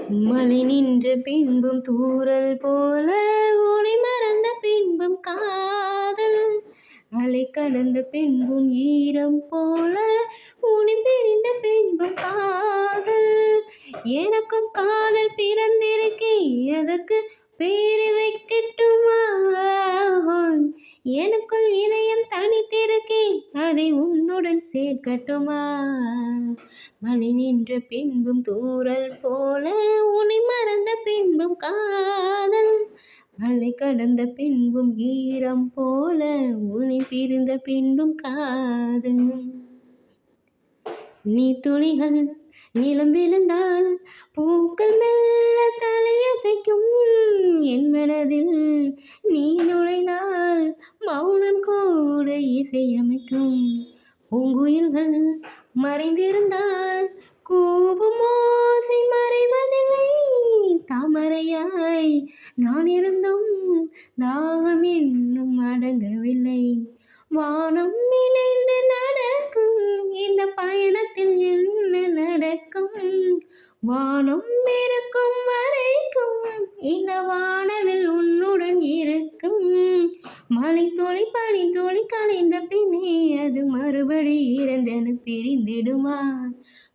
மழை நின்ற பின்பும் தூறல் போல உனை மறந்த பின்பும் காதல், அலை கடந்த பின்பும் ஈரம் போல உனை பிரிந்த பின்பும் காதல். எனக்கும் காதல் பிறந்திருக்கேன், அதற்கு பேரை வைக்கட்டுமா? எனக்குள் இதயம் தனித்திருக்கேன், அதை உன்னுடன் சேர்க்கட்டுமா? மழை நின்ற பின்பும் தூறல் போல உன்னை மறந்த பின்பும் காதல், அலை கடந்த பின்பும் ஈரம் போல உன்னை பிரிந்த பின்பும் காதல். நீ துளிகள் நிலம் விழுந்தால் பூக்கள் மெல்ல தலையசைக்கும், என் மனதில் நீ நுழைந்தால் மௌனம் கூட இசையமைக்கும். பூங்குயில்கள் மறைந்திருந்தால் கூவும் ஓசை மறைவதில்லை, தாமரையாய் நான் இருந்தும் தாகம் இன்னும் அடங்கவில்லை. வானம் இணைந்து நடக்கும் இந்த பயணத்தில் என்ன நடக்கும்? வானம் இருக்கும் வரைக்கும் இந்த வானவில் உன்னுடன் இருக்கும். மழை துளி பனி துளி கலைந்த பின்னே அது மறுபடி இரண்டென பிரிந்திடுமா?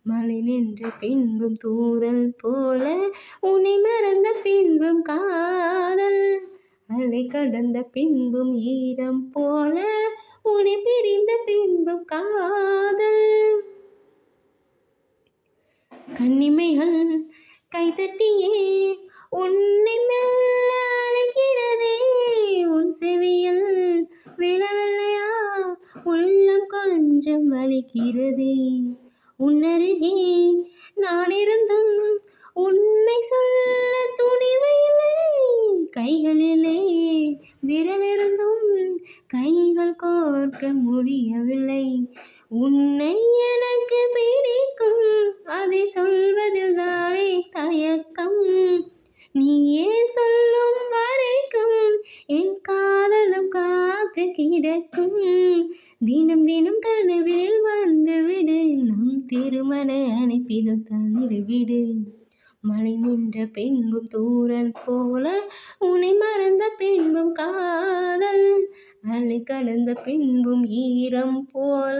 மழை நின்ற பின்பும் தூறல் போல உன்னை மறந்த பின்பும் காதல், அலை கடந்த பின்பும் ஈரம் போல உன்னை பிரிந்த பின்பும் காதல். கண்ணிமைகள் கைதட்டியே உன்னை மெல்ல அழைக்கிறதே, உன் செவியில் விழவில்லையா? உள்ளம் கொஞ்சம் வலிக்கிறதே. உன்னருகே நான் இருந்தும் உன்னை சொல்ல துணிவில்லை, கைகளிலே விரலிருந்தும் கைகள் கோர்க்க முடியவில்லை. உன்னை எனக்கு பிடிக்கும், அதை சொல்வதில் தானே தயக்கம். நீயே சொல்லும் வரைக்கும் என் காதலும் காத்து கிடக்கும். தினம் தினம் கனவில் வந்துவிடு, நம் திருமண அழைப்பிதழ் தந்துவிடு. மழை நின்ற பின்பும் தூறல் போல உன்னை மறந்த பின்பும் காதல், அலை கடந்த பின்பும் ஈரம் போல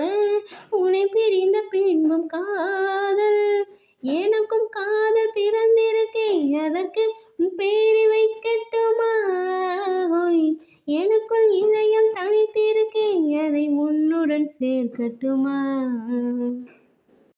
உன்னை பிரிந்த பின்பும் காதல். எனக்கும் காதல் பிறந்திருக்கேன், அதற்கு பேரை வைக்கட்டுமா? எனக்குள் இதயம் தனித்திருக்கேன், அதை உன்னுடன் சேர்க்கட்டுமா?